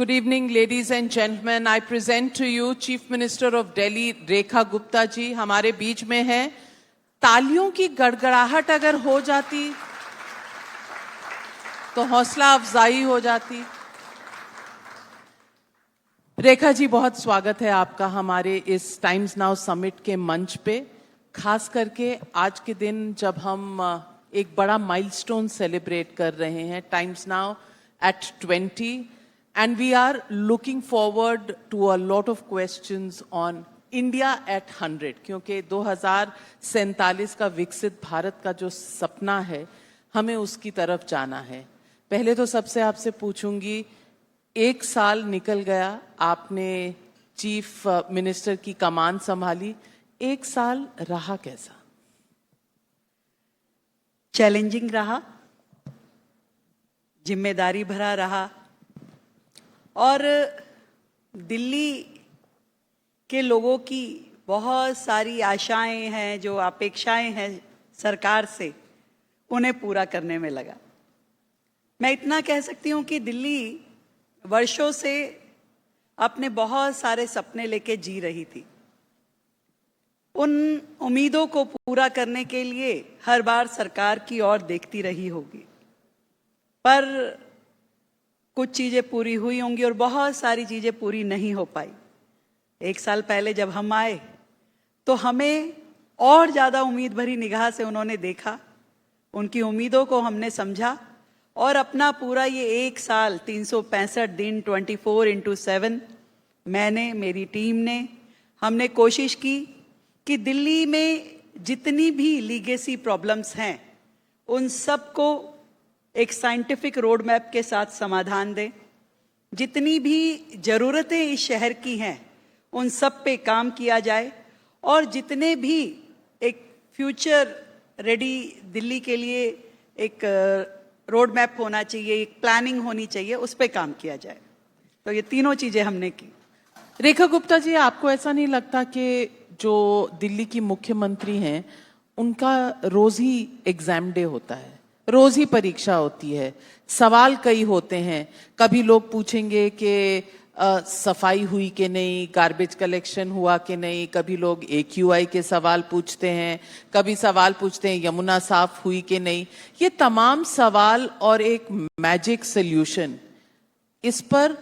Good evening, ladies and gentlemen. I present to you Chief Minister of Delhi, Rekha Gupta ji. हमारे बीच में है. तालियों की गड़गड़ाहट अगर हो जाती तो हौसला अफजाई हो जाती. रेखा जी, बहुत स्वागत है आपका हमारे इस टाइम्स नाउ समिट के मंच पे. खास करके आज के दिन जब हम एक बड़ा माइलस्टोन सेलिब्रेट कर रहे हैं, times now at 20, and we are looking forward to a lot of questions on India at 100, क्योंकि 2047 का विकसित भारत का जो सपना है, हमें उसकी तरफ जाना है. पहले तो सबसे आपसे पूछूंगी, एक साल निकल गया, आपने चीफ मिनिस्टर की कमान संभाली. एक साल रहा कैसा? चैलेंजिंग रहा, जिम्मेदारी भरा रहा, और दिल्ली के लोगों की बहुत सारी आशाएं हैं, जो अपेक्षाएं हैं सरकार से, उन्हें पूरा करने में लगा. मैं इतना कह सकती हूं कि दिल्ली वर्षों से अपने बहुत सारे सपने लेके जी रही थी. उन उम्मीदों को पूरा करने के लिए हर बार सरकार की ओर देखती रही होगी, पर कुछ चीजें पूरी हुई होंगी और बहुत सारी चीजें पूरी नहीं हो पाई. एक साल पहले जब हम आए तो हमें और ज्यादा उम्मीद भरी निगाह से उन्होंने देखा, उनकी उम्मीदों को हमने समझा और अपना पूरा ये एक साल 365 दिन 24/7 मैंने, मेरी टीम ने, हमने कोशिश की कि दिल्ली में जितनी भी लीगेसी प्रॉब्लम्स हैं उन सबको एक साइंटिफिक रोड मैप के साथ समाधान दें. जितनी भी ज़रूरतें इस शहर की हैं उन सब पे काम किया जाए, और जितने भी एक फ्यूचर रेडी दिल्ली के लिए एक रोड मैप होना चाहिए, एक प्लानिंग होनी चाहिए, उस पे काम किया जाए. तो ये तीनों चीज़ें हमने की. रेखा गुप्ता जी, आपको ऐसा नहीं लगता कि जो दिल्ली की मुख्यमंत्री हैं उनका रोज ही एग्जाम डे होता है, रोज ही परीक्षा होती है, सवाल कई होते हैं. कभी लोग पूछेंगे कि सफाई हुई कि नहीं, गार्बेज कलेक्शन हुआ कि नहीं, कभी लोग AQI के सवाल पूछते हैं, कभी सवाल पूछते हैं यमुना साफ हुई कि नहीं. ये तमाम सवाल और एक मैजिक सॉल्यूशन, इस पर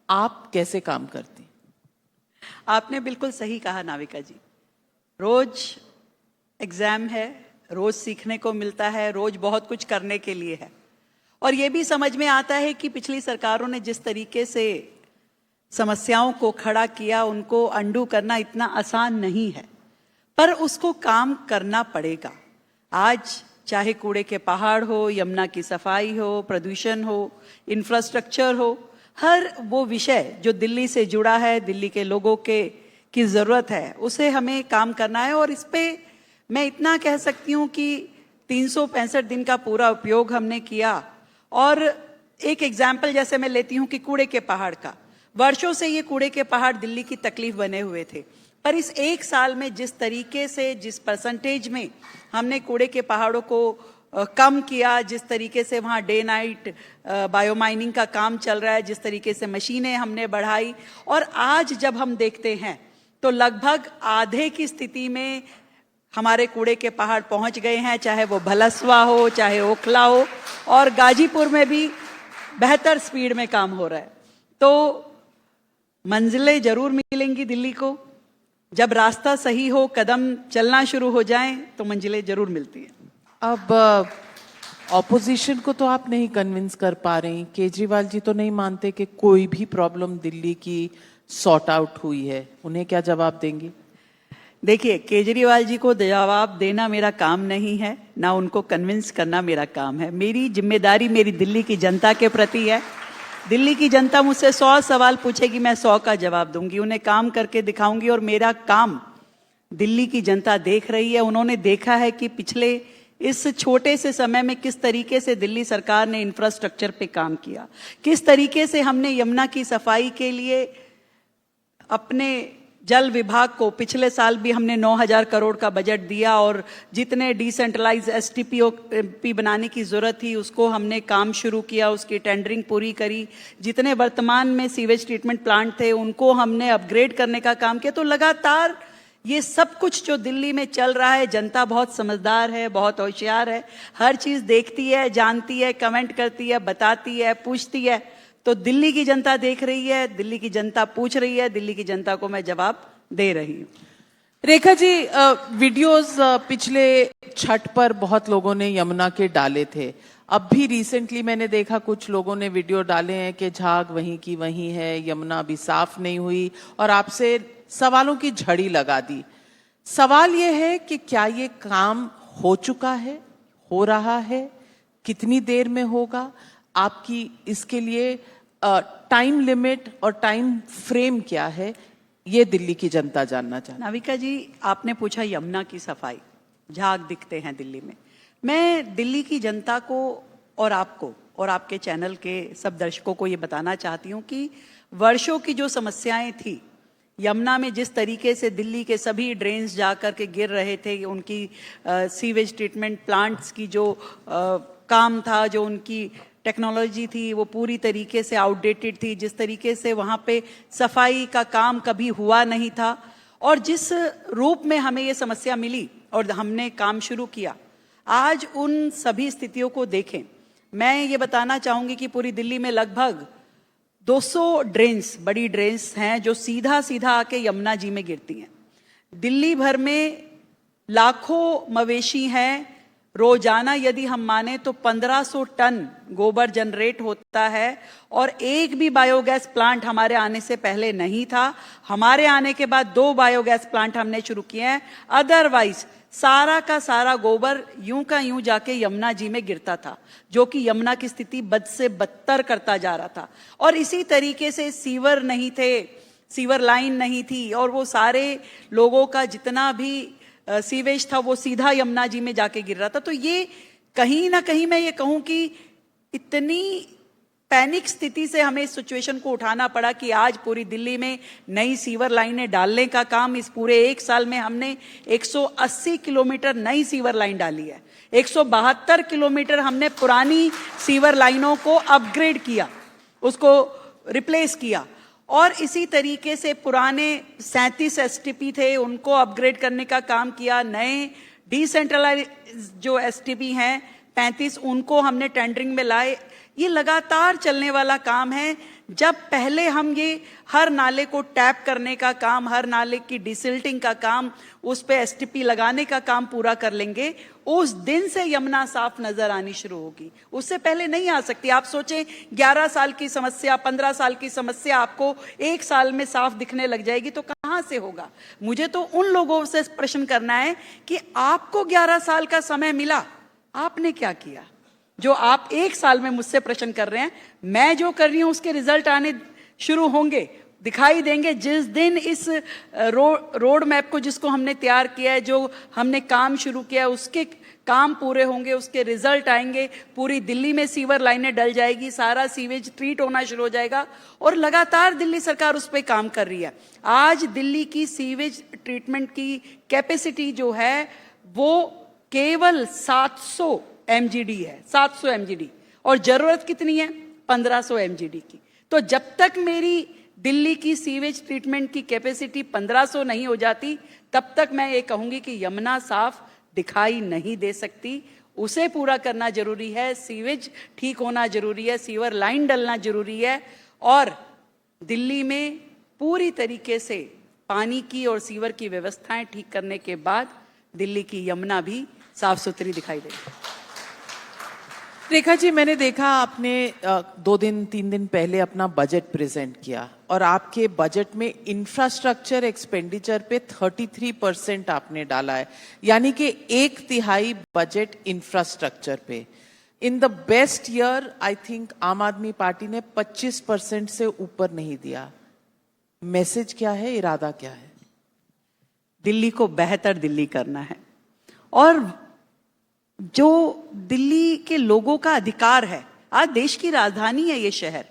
आप कैसे काम करती? आपने बिल्कुल सही कहा नाविका जी. रोज एग्जाम है, रोज सीखने को मिलता है, रोज बहुत कुछ करने के लिए है. और ये भी समझ में आता है कि पिछली सरकारों ने जिस तरीके से समस्याओं को खड़ा किया, उनको अंडू करना इतना आसान नहीं है, पर उसको काम करना पड़ेगा. आज चाहे कूड़े के पहाड़ हो, यमुना की सफाई हो, प्रदूषण हो, इंफ्रास्ट्रक्चर हो, हर वो विषय जो दिल्ली से जुड़ा है, दिल्ली के लोगों की जरूरत है, उसे हमें काम करना है. और इस पे मैं इतना कह सकती हूँ कि 365 दिन का पूरा उपयोग हमने किया. और एक एग्जाम्पल जैसे मैं लेती हूँ कि कूड़े के पहाड़ का, वर्षों से ये कूड़े के पहाड़ दिल्ली की तकलीफ बने हुए थे, पर इस एक साल में जिस तरीके से, जिस परसेंटेज में हमने कूड़े के पहाड़ों को कम किया, जिस तरीके से वहाँ डे नाइट बायोमाइनिंग का काम चल रहा है, जिस तरीके से मशीनें हमने बढ़ाई, और आज जब हम देखते हैं तो लगभग आधे की स्थिति में हमारे कूड़े के पहाड़ पहुंच गए हैं, चाहे वो भलसवा हो, चाहे ओखला हो, और गाजीपुर में भी बेहतर स्पीड में काम हो रहा है. तो मंजिलें जरूर मिलेंगी दिल्ली को. जब रास्ता सही हो, कदम चलना शुरू हो जाएं, तो मंजिलें जरूर मिलती हैं. अब ऑपोजिशन को तो आप नहीं कन्विंस कर पा रही. केजरीवाल जी तो नहीं मानते कि कोई भी प्रॉब्लम दिल्ली की सॉर्ट आउट हुई है. उन्हें क्या जवाब देंगी? देखिए, केजरीवाल जी को जवाब देना मेरा काम नहीं है, ना उनको कन्विंस करना मेरा काम है. मेरी जिम्मेदारी मेरी दिल्ली की जनता के प्रति है. दिल्ली की जनता मुझसे 100 सवाल पूछेगी, मैं 100 का जवाब दूंगी, उन्हें काम करके दिखाऊंगी. और मेरा काम दिल्ली की जनता देख रही है. उन्होंने देखा है कि पिछले इस छोटे से समय में किस तरीके से दिल्ली सरकार ने इंफ्रास्ट्रक्चर पे काम किया, किस तरीके से हमने यमुना की सफाई के लिए अपने जल विभाग को पिछले साल भी हमने 9,000 करोड़ का बजट दिया और जितने डिसेंट्रलाइज एसटीपी बनाने की जरूरत थी उसको हमने काम शुरू किया, उसकी टेंडरिंग पूरी करी। जितने वर्तमान में सीवेज ट्रीटमेंट प्लांट थे उनको हमने अपग्रेड करने का काम किया। तो लगातार ये सब कुछ जो दिल्ली में चल रहा है, जनता बहुत समझदार है, बहुत होशियार है, हर चीज देखती है, जानती है, कमेंट करती है, बताती है, पूछती है। तो दिल्ली की जनता देख रही है, दिल्ली की जनता पूछ रही है, दिल्ली की जनता को मैं जवाब दे रही हूँ। रेखा जी, वीडियोस पिछले छठ पर बहुत लोगों ने यमुना के डाले थे। अब भी रिसेंटली मैंने देखा कुछ लोगों ने वीडियो डाले हैं कि झाग वहीं की वहीं है, यमुना अभी साफ नहीं हुई, और आपसे सवालों की झड़ी लगा दी। सवाल ये है कि क्या ये काम हो चुका है, हो रहा है, कितनी देर में होगा? आपकी इसके लिए टाइम लिमिट और टाइम फ्रेम क्या है, ये दिल्ली की जनता जानना चाहती है। नाविका जी, आपने पूछा यमुना की सफाई, झाग दिखते हैं दिल्ली में। मैं दिल्ली की जनता को और आपको और आपके चैनल के सब दर्शकों को ये बताना चाहती हूँ कि वर्षों की जो समस्याएं थी यमुना में, जिस तरीके से दिल्ली के सभी ड्रेन्स जाकर के गिर रहे थे, उनकी सीवेज ट्रीटमेंट प्लांट्स की जो काम था, जो उनकी टेक्नोलॉजी थी, वो पूरी तरीके से आउटडेटेड थी। जिस तरीके से वहाँ पे सफाई का काम कभी हुआ नहीं था और जिस रूप में हमें ये समस्या मिली और हमने काम शुरू किया, आज उन सभी स्थितियों को देखें। मैं ये बताना चाहूंगी कि पूरी दिल्ली में लगभग 200 ड्रेन्स, बड़ी ड्रेन्स हैं जो सीधा सीधा आके यमुना जी में गिरती हैं। दिल्ली भर में लाखों मवेशी हैं। रोजाना यदि हम माने तो 1500 टन गोबर जनरेट होता है और एक भी बायोगैस प्लांट हमारे आने से पहले नहीं था। हमारे आने के बाद 2 बायोगैस प्लांट हमने शुरू किए हैं। अदरवाइज सारा का सारा गोबर यूं का यूं जाके यमुना जी में गिरता था, जो कि यमुना की स्थिति बद से बदतर करता जा रहा था। और इसी तरीके से सीवर नहीं थे, सीवर लाइन नहीं थी, और वो सारे लोगों का जितना भी सीवेज था वो सीधा यमुना जी में जाके गिर रहा था। तो ये कहीं ना कहीं मैं ये कहूं कि इतनी पैनिक स्थिति से हमें इस सिचुएशन को उठाना पड़ा कि आज पूरी दिल्ली में नई सीवर लाइनें डालने का काम, इस पूरे 1 साल में हमने 180 किलोमीटर नई सीवर लाइन डाली है। 172 किलोमीटर हमने पुरानी सीवर लाइनों को अपग्रेड किया, उसको रिप्लेस किया। और इसी तरीके से पुराने 37 एसटीपी थे, उनको अपग्रेड करने का काम किया। नए डिसेंट्रलाइज जो एसटीपी हैं 35, उनको हमने टेंडरिंग में लाए। ये लगातार चलने वाला काम है। जब पहले हम ये हर नाले को टैप करने का काम, हर नाले की डिसिल्टिंग का काम, उस पे एसटीपी लगाने का काम पूरा कर लेंगे, उस दिन से यमुना साफ नजर आनी शुरू होगी। उससे पहले नहीं आ सकती। आप सोचें, 11 साल की समस्या, 15 साल की समस्या आपको 1 साल में साफ दिखने लग जाएगी, तो कहां से होगा? मुझे तो उन लोगों से प्रश्न करना है कि आपको 11 साल का समय मिला, आपने क्या किया? जो आप 1 साल में मुझसे प्रश्न कर रहे हैं, मैं जो कर रही हूं उसके रिजल्ट आने शुरू होंगे, दिखाई देंगे जिस दिन इस रोड मैप को, जिसको हमने तैयार किया है, जो हमने काम शुरू किया है, उसके काम पूरे होंगे, उसके रिजल्ट आएंगे। पूरी दिल्ली में सीवर लाइनें डल जाएगी, सारा सीवेज ट्रीट होना शुरू हो जाएगा और लगातार दिल्ली सरकार उस पर काम कर रही है। आज दिल्ली की सीवेज ट्रीटमेंट की कैपेसिटी जो है वो केवल 700 MGD है, 700 MGD, और जरूरत कितनी है? 1500 MGD की। तो जब तक मेरी दिल्ली की सीवेज ट्रीटमेंट की कैपेसिटी 1500 नहीं हो जाती, तब तक मैं ये कहूंगी कि यमुना साफ दिखाई नहीं दे सकती। उसे पूरा करना जरूरी है, सीवेज ठीक होना जरूरी है, सीवर लाइन डलना जरूरी है, और दिल्ली में पूरी तरीके से पानी की और सीवर की व्यवस्थाएं ठीक करने के बाद दिल्ली की यमुना भी साफ सुथरी दिखाई देगी। रेखा जी, मैंने देखा आपने 2-3 दिन पहले अपना बजट प्रेजेंट किया और आपके बजट में इंफ्रास्ट्रक्चर एक्सपेंडिचर पे 33% आपने डाला है, यानी कि 1/3 बजट इंफ्रास्ट्रक्चर पे। In the best year I think आम आदमी पार्टी ने 25% से ऊपर नहीं दिया। मैसेज क्या है, इरादा क्या है? दिल्ली को बेहतर दिल्ली करना है, और जो दिल्ली के लोगों का अधिकार है, आज देश की राजधानी है ये शहर,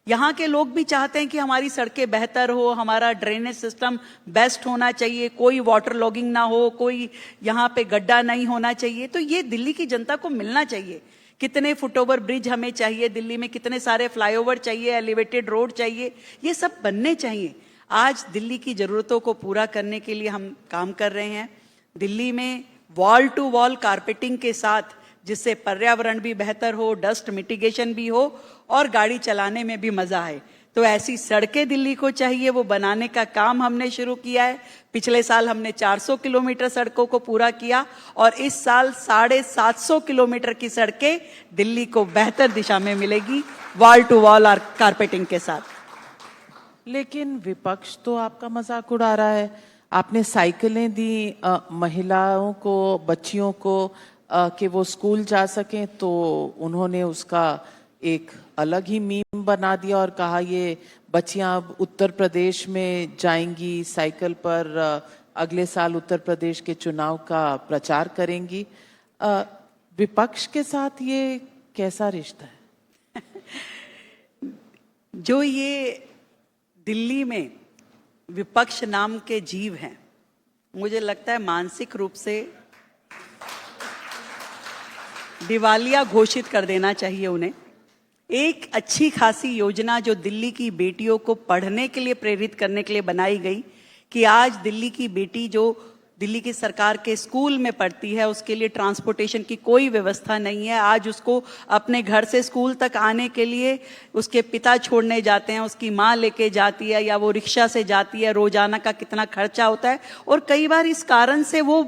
यहाँ के लोग भी चाहते हैं कि हमारी सड़कें बेहतर हो, हमारा ड्रेनेज सिस्टम बेस्ट होना चाहिए, कोई वाटर लॉगिंग ना हो, कोई यहाँ पे गड्ढा नहीं होना चाहिए। तो ये दिल्ली की जनता को मिलना चाहिए। कितने फुटओवर ब्रिज हमें चाहिए दिल्ली में, कितने सारे फ्लाईओवर चाहिए, एलिवेटेड रोड चाहिए, ये सब बनने चाहिए। आज दिल्ली की जरूरतों को पूरा करने के लिए हम काम कर रहे हैं। दिल्ली में वॉल टू वॉल कारपेटिंग के साथ, जिससे पर्यावरण भी बेहतर हो, डस्ट मिटिगेशन भी हो और गाड़ी चलाने में भी मजा आए। तो ऐसी सड़कें दिल्ली को चाहिए, वो बनाने का काम हमने शुरू किया है। पिछले साल हमने 400 किलोमीटर सड़कों को पूरा किया और इस साल 750 किलोमीटर की सड़कें दिल्ली को बेहतर दिशा में मिलेगी, वॉल टू वॉल और कारपेटिंग के साथ। लेकिन विपक्ष तो आपका मजाक उड़ा रहा है। आपने साइकिलें दी महिलाओं को, बच्चियों को कि वो स्कूल जा सकें, तो उन्होंने उसका एक अलग ही मीम बना दिया और कहा ये बच्चियां अब उत्तर प्रदेश में जाएंगी साइकिल पर, अगले साल उत्तर प्रदेश के चुनाव का प्रचार करेंगी। विपक्ष के साथ ये कैसा रिश्ता है? जो ये दिल्ली में विपक्ष नाम के जीव हैं, मुझे लगता है मानसिक रूप से दिवालिया घोषित कर देना चाहिए उन्हें। एक अच्छी खासी योजना जो दिल्ली की बेटियों को पढ़ने के लिए प्रेरित करने के लिए बनाई गई, कि आज दिल्ली की बेटी जो दिल्ली की सरकार के स्कूल में पढ़ती है, उसके लिए ट्रांसपोर्टेशन की कोई व्यवस्था नहीं है। आज उसको अपने घर से स्कूल तक आने के लिए उसके पिता छोड़ने जाते हैं, उसकी माँ लेके जाती है या वो रिक्शा से जाती है। रोजाना का कितना खर्चा होता है और कई बार इस कारण से वो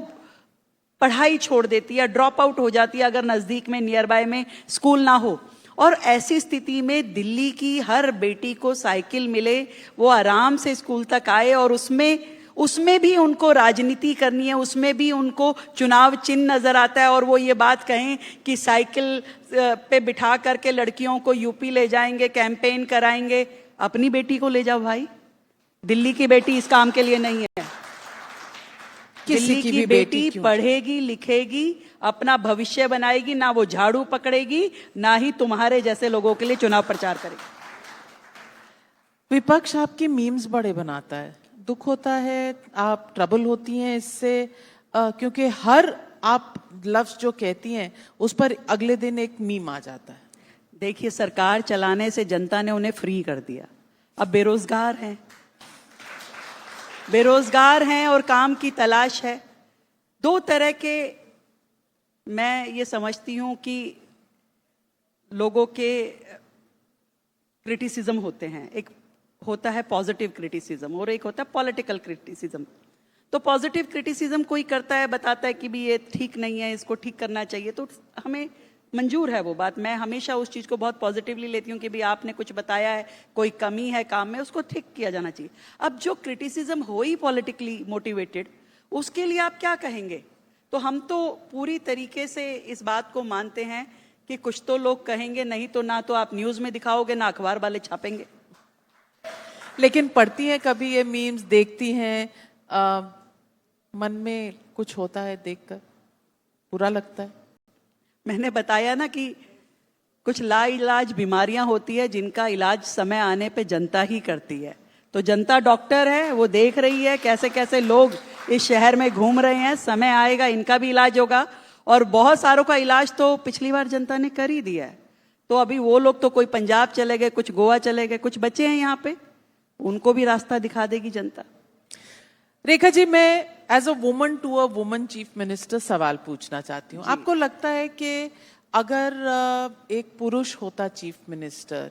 पढ़ाई छोड़ देती है, ड्रॉप आउट हो जाती है अगर नजदीक में नियर बाय में स्कूल ना हो। और ऐसी स्थिति में दिल्ली की हर बेटी को साइकिल मिले, वो आराम से स्कूल तक आए और उसमें भी उनको राजनीति करनी है, उसमें भी उनको चुनाव चिन्ह नजर आता है और वो ये बात कहें कि साइकिल पे बिठा करके लड़कियों को यूपी ले जाएंगे, कैंपेन कराएंगे। अपनी बेटी को ले जाओ भाई, दिल्ली की बेटी इस काम के लिए नहीं है। दिल्ली की बेटी पढ़ेगी, लिखेगी, अपना भविष्य बनाएगी, ना वो झाड़ू पकड़ेगी, ना ही तुम्हारे जैसे लोगों के लिए चुनाव प्रचार करेगी। विपक्ष आपके मीम्स बड़े बनाता है, दुख होता है, आप ट्रबल होती हैं इससे, क्योंकि हर आप लफ्ज जो कहती हैं उस पर अगले दिन एक मीम आ जाता है। देखिए, सरकार चलाने से जनता ने उन्हें फ्री कर दिया। अब बेरोजगार हैं और काम की तलाश है। दो तरह के मैं ये समझती हूं कि लोगों के क्रिटिसिज्म होते हैं। एक होता है पॉजिटिव क्रिटिसिज्म और एक होता है पॉलिटिकल क्रिटिसिज्म। तो पॉजिटिव क्रिटिसिज्म कोई करता है, बताता है कि भी ये ठीक नहीं है, इसको ठीक करना चाहिए, तो हमें मंजूर है वो बात। मैं हमेशा उस चीज को बहुत पॉजिटिवली लेती हूँ कि भी आपने कुछ बताया है, कोई कमी है काम में, उसको ठीक किया जाना चाहिए। अब जो क्रिटिसिज्म हो ही पॉलिटिकली मोटिवेटेड, उसके लिए आप क्या कहेंगे? तो हम तो पूरी तरीके से इस बात को मानते हैं कि कुछ तो लोग कहेंगे, नहीं तो ना तो आप न्यूज में दिखाओगे, ना अखबार वाले छापेंगे। लेकिन पढ़ती हैं कभी ये मीम्स, देखती हैं, मन में कुछ होता है, देखकर बुरा लगता है? मैंने बताया ना कि कुछ लाइलाज बीमारियां होती है जिनका इलाज समय आने पे जनता ही करती है। तो जनता डॉक्टर है, वो देख रही है कैसे कैसे लोग इस शहर में घूम रहे हैं। समय आएगा इनका भी इलाज होगा और बहुत सारों का इलाज तो पिछली बार जनता ने कर ही दिया है। तो अभी वो लोग तो कोई पंजाब चले गए, कुछ गोवा चले गए, कुछ बचे हैं यहाँ पे, उनको भी रास्ता दिखा देगी जनता। रेखा जी, मैं as a woman to a woman chief minister सवाल पूछना चाहती हूँ। आपको लगता है कि अगर एक पुरुष होता चीफ मिनिस्टर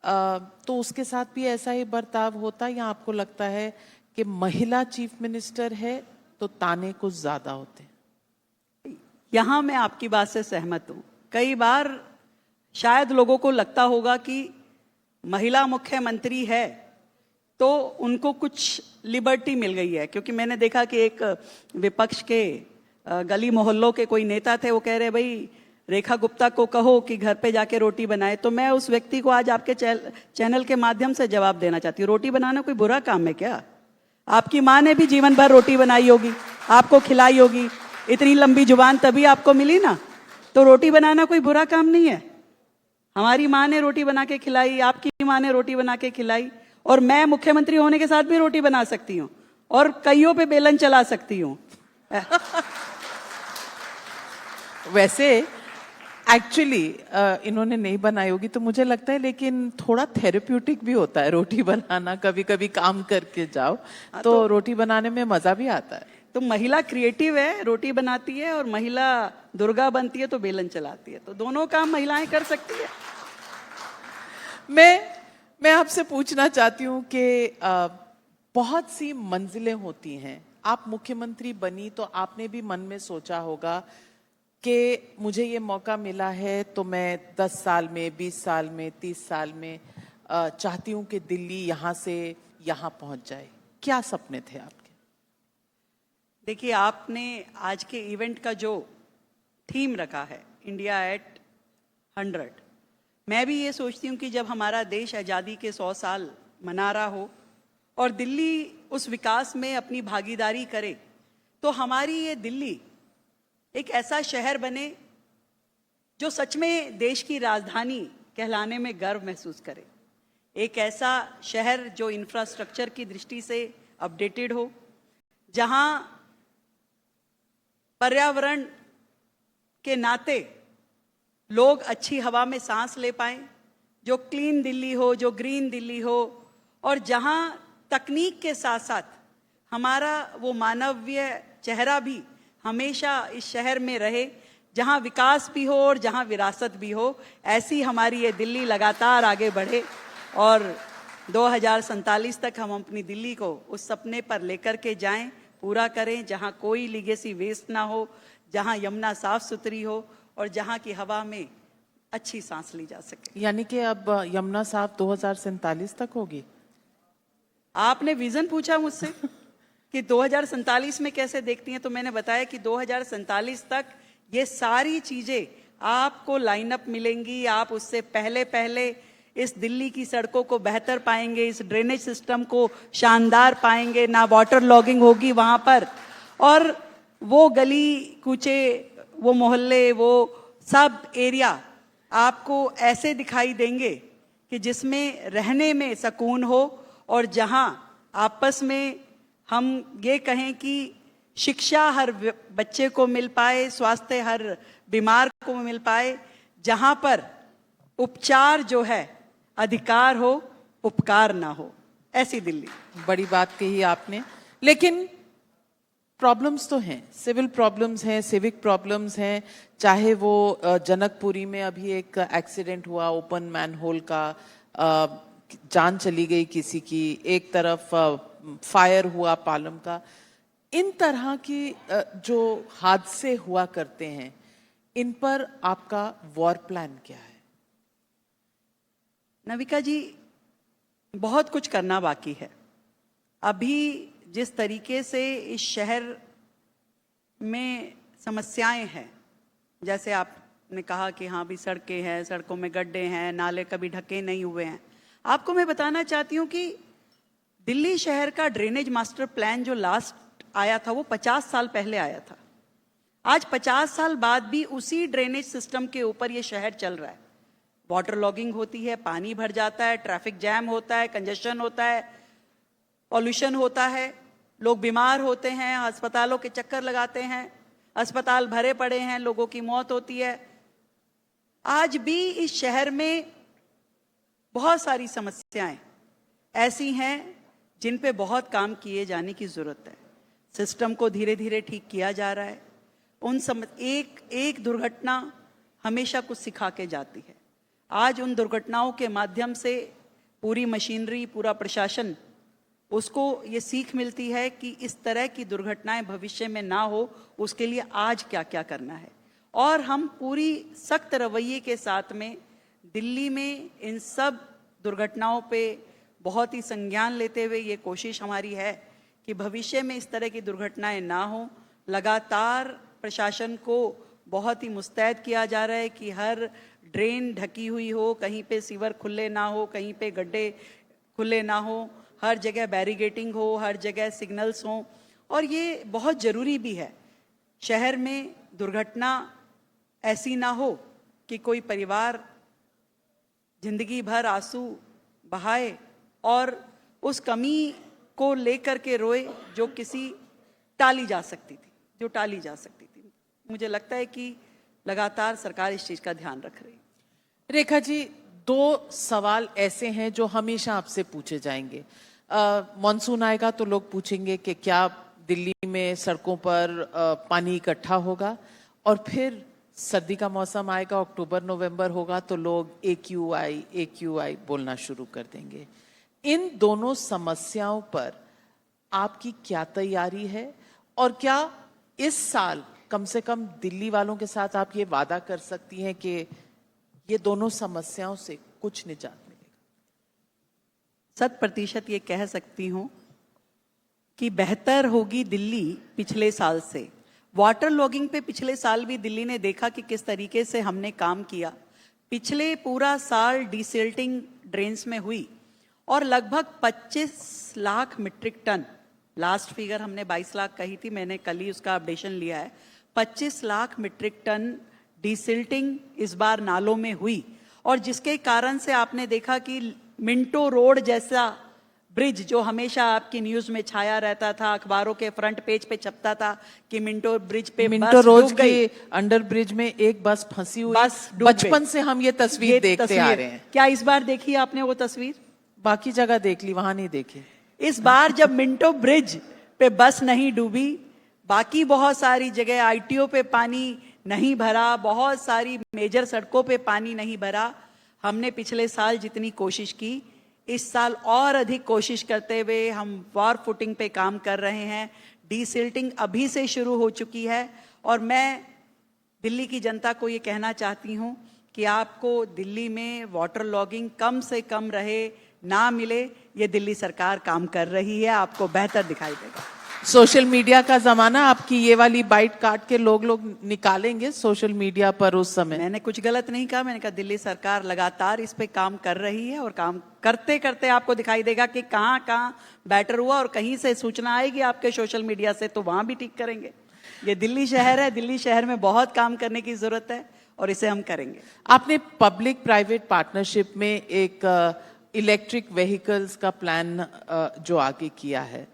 तो उसके साथ भी ऐसा ही बर्ताव होता, या आपको लगता है कि महिला चीफ मिनिस्टर है तो ताने कुछ ज्यादा होते हैं? यहां मैं आपकी बात से सहमत हूं। कई बार शायद लोगों को लगता होगा कि महिला मुख्यमंत्री है तो उनको कुछ लिबर्टी मिल गई है, क्योंकि मैंने देखा कि एक विपक्ष के गली मोहल्लों के कोई नेता थे, वो कह रहे भाई रेखा गुप्ता को कहो कि घर पे जाके रोटी बनाए। तो मैं उस व्यक्ति को आज आपके चैनल के माध्यम से जवाब देना चाहती हूँ, रोटी बनाना कोई बुरा काम है क्या? आपकी माँ ने भी जीवन भर रोटी बनाई होगी, आपको खिलाई होगी, इतनी लंबी जुबान तभी आपको मिली ना। तो रोटी बनाना कोई बुरा काम नहीं है। हमारी माँ ने रोटी बना के खिलाई, आपकी माँ ने रोटी बना के खिलाई, और मैं मुख्यमंत्री होने के साथ भी रोटी बना सकती हूँ और कईयों पे बेलन चला सकती हूँ। वैसे एक्चुअली इन्होंने नहीं बनाई होगी तो मुझे लगता है, लेकिन थोड़ा थेरेप्यूटिक भी होता है रोटी बनाना। कभी कभी काम करके जाओ तो रोटी बनाने में मजा भी आता है। तो महिला क्रिएटिव है, रोटी बनाती है, और महिला दुर्गा बनती है तो बेलन चलाती है, तो दोनों काम महिलाएं कर सकती है। मैं आपसे पूछना चाहती हूँ कि बहुत सी मंजिलें होती हैं। आप मुख्यमंत्री बनी तो आपने भी मन में सोचा होगा कि मुझे ये मौका मिला है तो मैं 10 साल में, 20 साल में, 30 साल में चाहती हूँ कि दिल्ली यहाँ से यहाँ पहुँच जाए। क्या सपने थे आपके? देखिए, आपने आज के इवेंट का जो थीम रखा है, इंडिया एट 100, मैं भी ये सोचती हूँ कि जब हमारा देश आज़ादी के 100 साल मना रहा हो और दिल्ली उस विकास में अपनी भागीदारी करे, तो हमारी ये दिल्ली एक ऐसा शहर बने जो सच में देश की राजधानी कहलाने में गर्व महसूस करे। एक ऐसा शहर जो इंफ्रास्ट्रक्चर की दृष्टि से अपडेटेड हो, जहां पर्यावरण के नाते लोग अच्छी हवा में सांस ले पाएं, जो क्लीन दिल्ली हो, जो ग्रीन दिल्ली हो, और जहां तकनीक के साथ साथ हमारा वो मानवीय चेहरा भी हमेशा इस शहर में रहे, जहां विकास भी हो और जहां विरासत भी हो। ऐसी हमारी ये दिल्ली लगातार आगे बढ़े और 2047 तक हम अपनी दिल्ली को उस सपने पर लेकर के जाएं, पूरा करें, जहां कोई लीगेसी वेस्ट ना हो, जहां यमुना साफ सुथरी हो और जहां की हवा में अच्छी सांस ली जा सके। यानी कि अब यमुना साहब 2047 तक होगी? आपने विजन पूछा मुझसे कि 2047 में कैसे देखती हैं, तो मैंने बताया कि 2047 तक ये सारी चीजें आपको लाइनअप मिलेंगी। आप उससे पहले पहले इस दिल्ली की सड़कों को बेहतर पाएंगे, इस ड्रेनेज सिस्टम को शानदार पाएंगे, ना वाटर लॉगिंग होगी वहां पर, और वो गली कूचे, वो मोहल्ले, वो सब एरिया आपको ऐसे दिखाई देंगे कि जिसमें रहने में सुकून हो, और जहां आपस में हम ये कहें कि शिक्षा हर बच्चे को मिल पाए, स्वास्थ्य हर बीमार को मिल पाए, जहां पर उपचार जो है अधिकार हो, उपकार ना हो, ऐसी दिल्ली। बड़ी बात कही आपने, लेकिन प्रॉब्लम्स तो हैं, सिविल प्रॉब्लम्स हैं, सिविक प्रॉब्लम्स हैं। चाहे वो जनकपुरी में अभी एक एक्सीडेंट हुआ, ओपन मैनहोल का, जान चली गई किसी की, एक तरफ फायर हुआ पालम का। इन तरह की जो हादसे हुआ करते हैं, इन पर आपका वॉर प्लान क्या है? नविका जी, बहुत कुछ करना बाकी है। अभी जिस तरीके से इस शहर में समस्याएं हैं, जैसे आपने कहा कि हाँ भी सड़कें हैं, सड़कों में गड्ढे हैं, नाले कभी ढके नहीं हुए हैं। आपको मैं बताना चाहती हूँ कि दिल्ली शहर का ड्रेनेज मास्टर प्लान जो लास्ट आया था वो 50 साल पहले आया था। आज 50 साल बाद भी उसी ड्रेनेज सिस्टम के ऊपर ये शहर चल रहा है। वाटर लॉगिंग होती है, पानी भर जाता है, ट्रैफिक जैम होता है, कंजेशन होता है, पॉल्यूशन होता है, लोग बीमार होते हैं, अस्पतालों के चक्कर लगाते हैं, अस्पताल भरे पड़े हैं, लोगों की मौत होती है। आज भी इस शहर में बहुत सारी समस्याएं ऐसी हैं जिन पे बहुत काम किए जाने की जरूरत है। सिस्टम को धीरे धीरे ठीक किया जा रहा है। एक दुर्घटना हमेशा कुछ सिखा के जाती है। आज उन दुर्घटनाओं के माध्यम से पूरी मशीनरी, पूरा प्रशासन, उसको ये सीख मिलती है कि इस तरह की दुर्घटनाएं भविष्य में ना हो, उसके लिए आज क्या क्या करना है। और हम पूरी सख्त रवैये के साथ में दिल्ली में इन सब दुर्घटनाओं पे बहुत ही संज्ञान लेते हुए ये कोशिश हमारी है कि भविष्य में इस तरह की दुर्घटनाएं ना हो। लगातार प्रशासन को बहुत ही मुस्तैद किया जा रहा है कि हर ड्रेन ढकी हुई हो, कहीं पे सीवर खुले ना हो, कहीं पे गड्ढे खुले ना हो, हर जगह बैरिगेटिंग हो, हर जगह सिग्नल्स हों। और ये बहुत ज़रूरी भी है। शहर में दुर्घटना ऐसी ना हो कि कोई परिवार जिंदगी भर आंसू बहाए और उस कमी को लेकर के रोए जो टाली जा सकती थी। मुझे लगता है कि लगातार सरकार इस चीज का ध्यान रख रही है। रेखा जी, दो सवाल ऐसे हैं जो हमेशा आपसे पूछे जाएंगे। मॉनसून आएगा तो लोग पूछेंगे कि क्या दिल्ली में सड़कों पर पानी इकट्ठा होगा, और फिर सर्दी का मौसम आएगा, अक्टूबर नवंबर होगा तो लोग AQI बोलना शुरू कर देंगे। इन दोनों समस्याओं पर आपकी क्या तैयारी है, और क्या इस साल कम से कम दिल्ली वालों के साथ आप ये वादा कर सकती हैं कि ये दोनों समस्याओं से कुछ निजात मिलेगा? 100% ये कह सकती हूं कि बेहतर होगी दिल्ली पिछले साल से। वाटर लॉगिंग पे पिछले साल भी दिल्ली ने देखा कि किस तरीके से हमने काम किया। पिछले पूरा साल डिसिल्टिंग ड्रेन्स में हुई और लगभग 25 lakh metric ton, last figure हमने 22 लाख कही थी, मैंने कल ही उसका अपडेशन लिया है, 25 लाख मीट्रिक टन डिसिल्टिंग इस बार नालों में हुई। और जिसके कारण से आपने देखा कि मिंटो रोड जैसा ब्रिज जो हमेशा आपकी न्यूज में छाया रहता था, अखबारों के फ्रंट पेज पे छपता था कि मिंटो ब्रिज पे मिंटो रोड के अंडर ब्रिज में एक बस फंसी हुई, बस बचपन से हम ये तस्वीर देखते आ रहे हैं। क्या इस बार देखी आपने वो तस्वीर? बाकी जगह देख ली, वहां नहीं देखी। इस बार जब मिंटो ब्रिज पे बस नहीं डूबी, बाकी बहुत सारी जगह आईटीओ पे पानी नहीं भरा, बहुत सारी मेजर सड़कों पे पानी नहीं भरा, हमने पिछले साल जितनी कोशिश की इस साल और अधिक कोशिश करते हुए हम वॉर फुटिंग पे काम कर रहे हैं। डिसिल्टिंग अभी से शुरू हो चुकी है और मैं दिल्ली की जनता को ये कहना चाहती हूँ कि आपको दिल्ली में वाटर लॉगिंग कम से कम रहे, ना मिले, ये दिल्ली सरकार काम कर रही है, आपको बेहतर दिखाई देगा। सोशल मीडिया का जमाना, आपकी ये वाली बाइट काट के लोग निकालेंगे सोशल मीडिया पर उस समय। मैंने कुछ गलत नहीं कहा, मैंने कहा दिल्ली सरकार लगातार इस पे काम कर रही है और काम करते करते आपको दिखाई देगा कि कहाँ कहाँ बैटर हुआ, और कहीं से सूचना आएगी आपके सोशल मीडिया से तो वहां भी ठीक करेंगे। ये दिल्ली शहर है, दिल्ली शहर में बहुत काम करने की जरूरत है और इसे हम करेंगे। आपने पब्लिक प्राइवेट पार्टनरशिप में एक इलेक्ट्रिक व्हीकल्स का प्लान जो आगे किया है,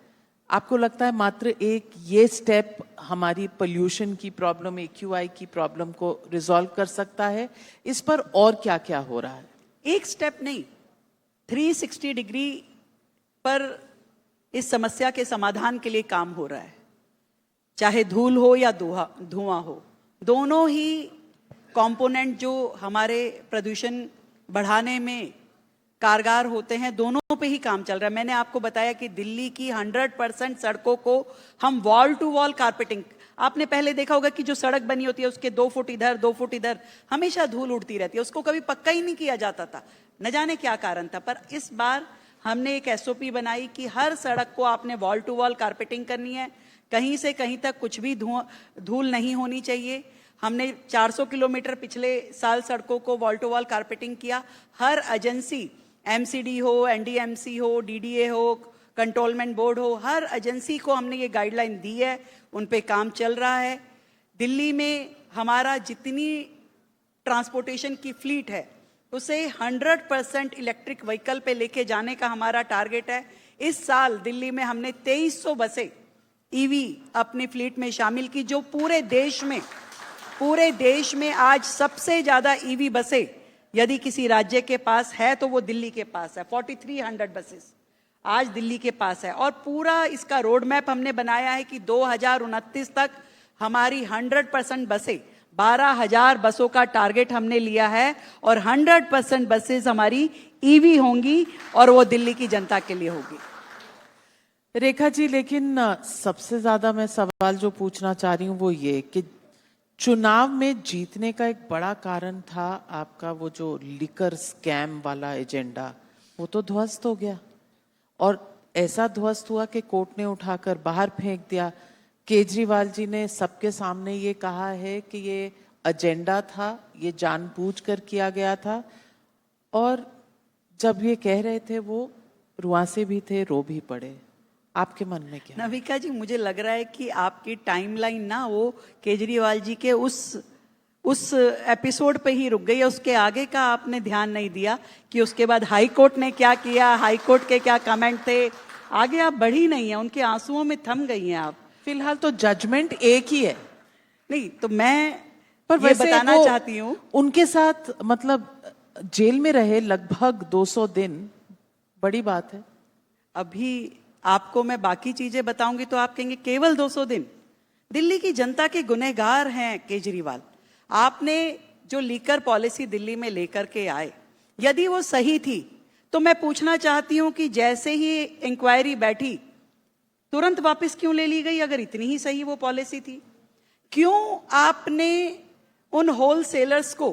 आपको लगता है मात्र एक ये स्टेप हमारी पोल्यूशन की प्रॉब्लम, AQI की प्रॉब्लम को रिजॉल्व कर सकता है? इस पर और क्या क्या हो रहा है? एक स्टेप नहीं, 360 डिग्री पर इस समस्या के समाधान के लिए काम हो रहा है। चाहे धूल हो या धुआं हो, दोनों ही कंपोनेंट जो हमारे प्रदूषण बढ़ाने में कारगर होते हैं, दोनों पे ही काम चल रहा है। मैंने आपको बताया कि दिल्ली की 100% सड़कों को हम वॉल टू वॉल कारपेटिंग, आपने पहले देखा होगा कि जो सड़क बनी होती है उसके 2 फुट इधर 2 फुट इधर हमेशा धूल उड़ती रहती है, उसको कभी पक्का ही नहीं किया जाता था, न जाने क्या कारण था। पर इस बार हमने एक SOP बनाई कि हर सड़क को आपने वॉल टू वॉल कारपेटिंग करनी है, कहीं से कहीं तक कुछ भी धूल नहीं होनी चाहिए। हमने 400 किलोमीटर पिछले साल सड़कों को वॉल टू वॉल कारपेटिंग किया। हर एजेंसी, MCD हो, NDMC हो, DDA हो, कंट्रोलमेंट बोर्ड हो, हर एजेंसी को हमने ये गाइडलाइन दी है, उन पे काम चल रहा है। दिल्ली में हमारा जितनी ट्रांसपोर्टेशन की फ्लीट है उसे 100% इलेक्ट्रिक व्हीकल पे लेके जाने का हमारा टारगेट है। इस साल दिल्ली में हमने 2300 बसें EV अपनी फ्लीट में शामिल की, जो पूरे देश में आज सबसे ज्यादा EV बसें यदि किसी राज्य के पास है तो वो दिल्ली के पास है। 4300 बसेस आज दिल्ली के पास है और पूरा इसका रोड मैप हमने बनाया है कि 2029 तक हमारी 100% बसें, 12,000 बसों का टारगेट हमने लिया है और 100% बसेस हमारी EV होंगी और वो दिल्ली की जनता के लिए होगी। रेखा जी, लेकिन सबसे ज्यादा मैं सवाल जो पूछना चाह रही हूँ वो ये कि चुनाव में जीतने का एक बड़ा कारण था आपका वो जो लिकर स्कैम वाला एजेंडा, वो तो ध्वस्त हो गया, और ऐसा ध्वस्त हुआ कि कोर्ट ने उठाकर बाहर फेंक दिया। केजरीवाल जी ने सबके सामने ये कहा है कि ये एजेंडा था, ये जानबूझकर किया गया था, और जब ये कह रहे थे वो रुआंसे भी थे, रो भी पड़े। आपके मन में क्या? नविका जी, मुझे लग रहा है कि आपकी टाइमलाइन ना वो केजरीवाल जी के उस उस एपिसोड पे ही रुक गई है, उसके आगे का आपने ध्यान नहीं दिया कि उसके बाद हाई कोर्ट ने क्या किया, हाई कोर्ट के क्या कमेंट थे। आगे आप बढ़ी नहीं है, उनके आंसुओं में थम गई हैं आप। फिलहाल तो जजमेंट एक ही है। नहीं तो मैं पर ये वैसे बताना वो चाहती हूँ, उनके साथ मतलब जेल में रहे लगभग 200 दिन, बड़ी बात है। अभी आपको मैं बाकी चीजें बताऊंगी तो आप कहेंगे केवल 200 दिन। दिल्ली की जनता के गुनहगार हैं केजरीवाल। आपने जो लीकर पॉलिसी दिल्ली में लेकर के आए, यदि वो सही थी तो मैं पूछना चाहती हूं कि जैसे ही इंक्वायरी बैठी तुरंत वापस क्यों ले ली गई? अगर इतनी ही सही वो पॉलिसी थी, क्यों आपने उन होलसेलर्स को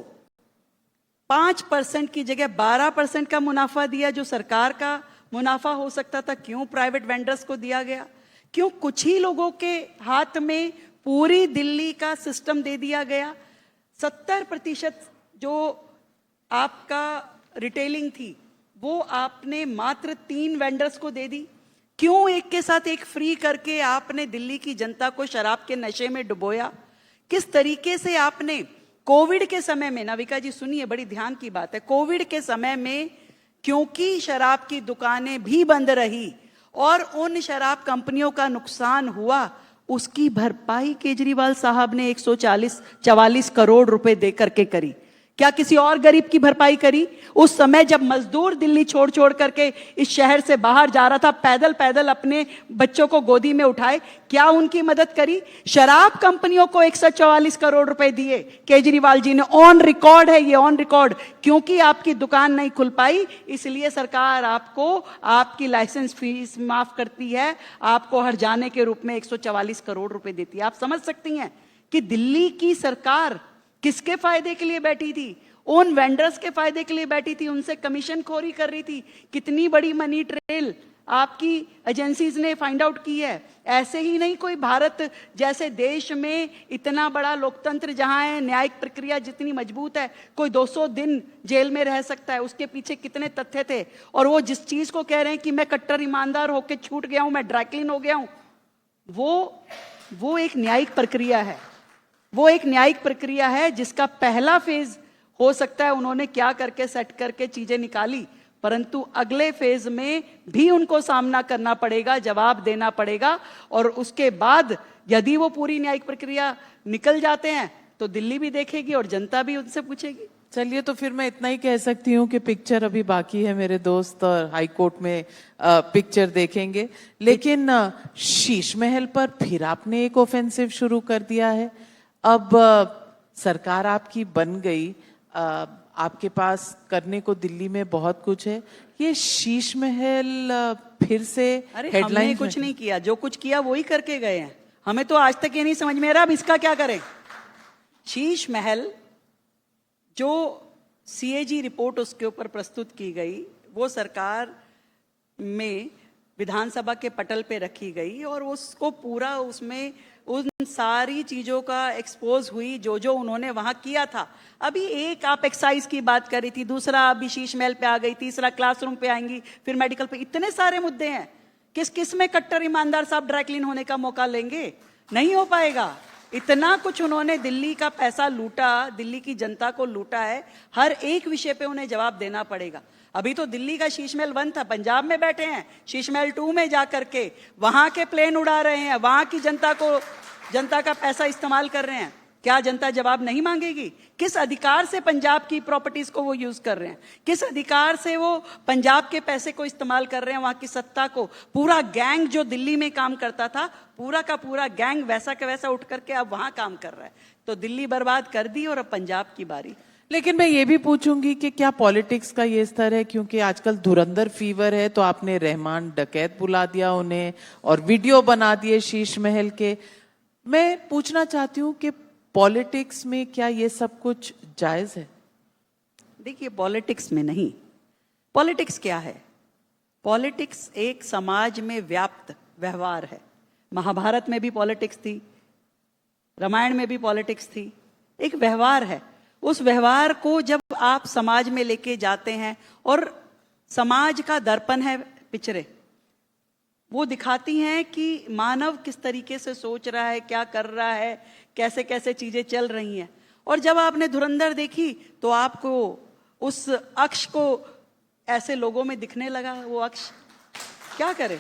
5% की जगह 12% का मुनाफा दिया, जो सरकार का मुनाफा हो सकता था? क्यों प्राइवेट वेंडर्स को दिया गया? क्यों कुछ ही लोगों के हाथ में पूरी दिल्ली का सिस्टम दे दिया गया? 70% जो आपका रिटेलिंग थी वो आपने मात्र 3 वेंडर्स को दे दी। क्यों एक के साथ एक फ्री करके आपने दिल्ली की जनता को शराब के नशे में डुबोया? किस तरीके से आपने कोविड के समय में, नाविका जी सुनिए, बड़ी ध्यान की बात है, कोविड के समय में क्योंकि शराब की दुकानें भी बंद रही और उन शराब कंपनियों का नुकसान हुआ, उसकी भरपाई केजरीवाल साहब ने 144 करोड़ रुपए दे करके करी। क्या किसी और गरीब की भरपाई करी? उस समय जब मजदूर दिल्ली छोड़ छोड़ करके इस शहर से बाहर जा रहा था, पैदल पैदल अपने बच्चों को गोदी में उठाए, क्या उनकी मदद करी? शराब कंपनियों को 144 करोड़ रुपए दिए केजरीवाल जी ने। ऑन रिकॉर्ड है ये, ऑन रिकॉर्ड। क्योंकि आपकी दुकान नहीं खुल पाई, इसलिए सरकार आपको आपकी लाइसेंस फीस माफ करती है, आपको हर जाने के रूप में 144 करोड़ रुपए देती है। आप समझ सकती हैं कि दिल्ली की सरकार किसके फायदे के लिए बैठी थी? उन वेंडर्स के फायदे के लिए बैठी थी, उनसे कमीशन खोरी कर रही थी। कितनी बड़ी मनी ट्रेल आपकी एजेंसीज ने फाइंड आउट की है। ऐसे ही नहीं, कोई भारत जैसे देश में इतना बड़ा लोकतंत्र जहां है, न्यायिक प्रक्रिया जितनी मजबूत है, कोई 200 दिन जेल में रह सकता है। उसके पीछे कितने तथ्य थे। और वो जिस चीज को कह रहे हैं कि मैं कट्टर ईमानदार होकर छूट गया हूं, मैं ड्रैकलिन हो गया हूं, वो एक न्यायिक प्रक्रिया है। वो एक न्यायिक प्रक्रिया है जिसका पहला फेज हो सकता है उन्होंने क्या करके सेट करके चीजें निकाली, परंतु अगले फेज में भी उनको सामना करना पड़ेगा, जवाब देना पड़ेगा। और उसके बाद यदि वो पूरी न्यायिक प्रक्रिया निकल जाते हैं तो दिल्ली भी देखेगी और जनता भी उनसे पूछेगी। चलिए, तो फिर मैं इतना ही कह सकती हूँ कि पिक्चर अभी बाकी है, मेरे दोस्त और हाई कोर्ट में पिक्चर देखेंगे। लेकिन शीश महल पर फिर आपने एक ऑफेंसिव शुरू कर दिया है। अब सरकार आपकी बन गई, आपके पास करने को दिल्ली में बहुत कुछ है। ये शीश महल फिर से अरे हमने कुछ नहीं किया, जो कुछ किया वही करके गए हैं। हमें तो आज तक ये नहीं समझ में आ रहा अब इसका क्या करें। शीश महल जो सीएजी रिपोर्ट उसके ऊपर प्रस्तुत की गई, वो सरकार में विधानसभा के पटल पे रखी गई और उसको पूरा उसमें उन सारी चीजों का एक्सपोज हुई जो जो उन्होंने वहां किया था। अभी एक आप एक्साइज की बात कर रही थी, दूसरा अभी शीश महल पे आ गई, तीसरा क्लासरूम पे आएंगी, फिर मेडिकल पे। इतने सारे मुद्दे हैं, किस किस में कट्टर ईमानदार साहब ड्रैकलिन होने का मौका लेंगे? नहीं हो पाएगा। इतना कुछ उन्होंने दिल्ली का पैसा लूटा, दिल्ली की जनता को लूटा है, हर एक विषय पे उन्हें जवाब देना पड़ेगा। अभी तो दिल्ली का शीश महल 1 था, पंजाब में बैठे हैं, शीश महल 2 में जाकर के वहां के प्लेन उड़ा रहे हैं, वहां की जनता का पैसा इस्तेमाल कर रहे हैं। क्या जनता जवाब नहीं मांगेगी? किस अधिकार से पंजाब की प्रॉपर्टीज को वो यूज कर रहे हैं? किस अधिकार से वो पंजाब के पैसे को इस्तेमाल कर रहे हैं? वहां की सत्ता को, पूरा गैंग जो दिल्ली में काम करता था, पूरा का पूरा गैंग वैसा का वैसा उठ करके अब वहां काम कर रहा है। तो दिल्ली बर्बाद कर दी और अब पंजाब की बारी। लेकिन मैं ये भी पूछूंगी कि क्या पॉलिटिक्स का ये स्तर है, क्योंकि आजकल धुरंधर फीवर है, तो आपने रहमान डकैत बुला दिया उन्हें और वीडियो बना दिए शीश महल के। मैं पूछना चाहती हूँ कि पॉलिटिक्स में क्या ये सब कुछ जायज है? देखिए, पॉलिटिक्स में नहीं। पॉलिटिक्स क्या है? पॉलिटिक्स एक समाज में व्याप्त व्यवहार है। महाभारत में भी पॉलिटिक्स थी, रामायण में भी पॉलिटिक्स थी। एक व्यवहार है। उस व्यवहार को जब आप समाज में लेके जाते हैं, और समाज का दर्पण है पिक्चरें, वो दिखाती हैं कि मानव किस तरीके से सोच रहा है, क्या कर रहा है, कैसे कैसे चीजें चल रही हैं। और जब आपने धुरंधर देखी तो आपको उस अक्ष को ऐसे लोगों में दिखने लगा, वो अक्ष क्या करे।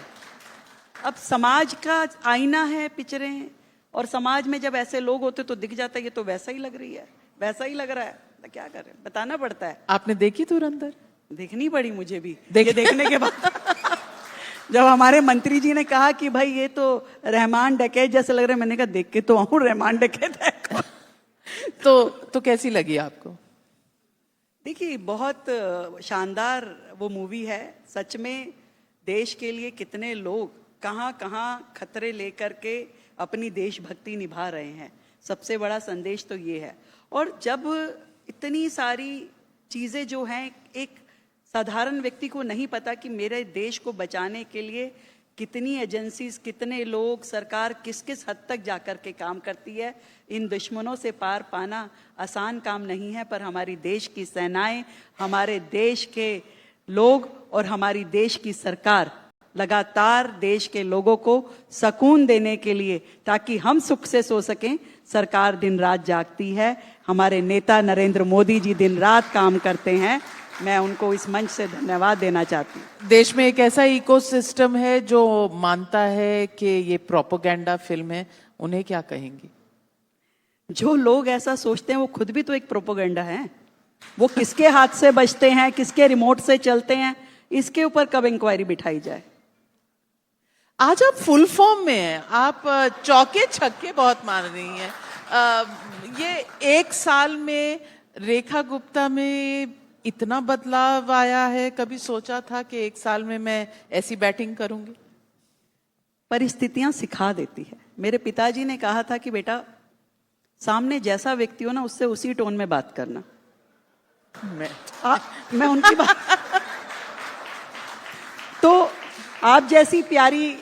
अब समाज का आईना है पिक्चरें हैं, और समाज में जब ऐसे लोग होते तो दिख जाता है ये तो वैसा ही लग रही है, वैसा ही लग रहा है, तो क्या करें, बताना पड़ता है। आपने देखी धुरंधर? देखनी पड़ी मुझे भी। ये देखने के बाद जब हमारे मंत्री जी ने कहा कि भाई ये तो रहमान डकैत जैसे लग रहा है, मैंने कहा देख के तो आऊं रहमान डकैत है। तो कैसी लगी आपको? देखिए बहुत शानदार वो मूवी है। सच में देश के लिए कितने लोग कहाँ कहाँ खतरे लेकर के अपनी देशभक्ति निभा रहे हैं, सबसे बड़ा संदेश तो ये है। और जब इतनी सारी चीज़ें जो हैं, एक साधारण व्यक्ति को नहीं पता कि मेरे देश को बचाने के लिए कितनी एजेंसीज, कितने लोग, सरकार किस किस हद तक जाकर के काम करती है। इन दुश्मनों से पार पाना आसान काम नहीं है, पर हमारी देश की सेनाएं, हमारे देश के लोग और हमारी देश की सरकार लगातार देश के लोगों को सुकून देने के लिए, ताकि हम सुख से सो सकें, सरकार दिन रात जागती है। हमारे नेता नरेंद्र मोदी जी दिन रात काम करते हैं। मैं उनको इस मंच से धन्यवाद देना चाहती हूँ। देश में एक ऐसा इकोसिस्टम है जो मानता है कि ये प्रोपेगेंडा फिल्म है, उन्हें क्या कहेंगी? जो लोग ऐसा सोचते हैं वो खुद भी तो एक प्रोपेगेंडा है। वो किसके हाथ से बजते हैं, किसके रिमोट से चलते हैं, इसके ऊपर कब इंक्वायरी बिठाई जाए। आज आप फुल फॉर्म में हैं, आप चौके छक्के बहुत मार रही हैं। ये एक साल में रेखा गुप्ता में इतना बदलाव आया है? कभी सोचा था कि एक साल में मैं ऐसी बैटिंग करूंगी? परिस्थितियां सिखा देती है। मेरे पिताजी ने कहा था कि बेटा सामने जैसा व्यक्ति हो ना, उससे उसी टोन में बात करना। मैं उनकी बात तो आप जैसी प्यारी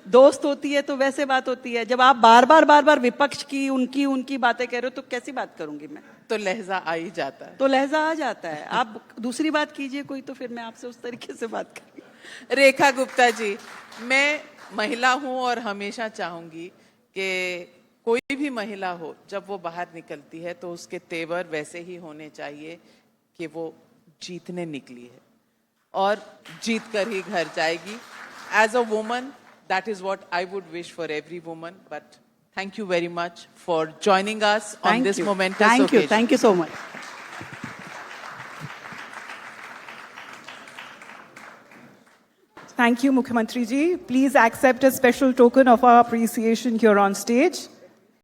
दोस्त होती है तो वैसे बात होती है। जब आप बार बार विपक्ष की उनकी बातें कह रहे हो तो कैसी बात करूंगी मैं? तो लहजा आ ही जाता है। तो लहजा आ जाता है। आप दूसरी बात कीजिए कोई, तो फिर मैं आपसे उस तरीके से बात करूंगी। रेखा गुप्ता जी, मैं महिला हूं और हमेशा चाहूंगी कि कोई भी महिला हो, जब वो बाहर निकलती है तो उसके तेवर वैसे ही होने चाहिए कि वो जीतने निकली है और जीत कर ही घर जाएगी। As a woman, that is what I would wish for every woman. But thank you very much for joining us on this momentous occasion. Thank you so much. Thank you, Mukhyamantri ji. Please accept a special token of our appreciation here on stage.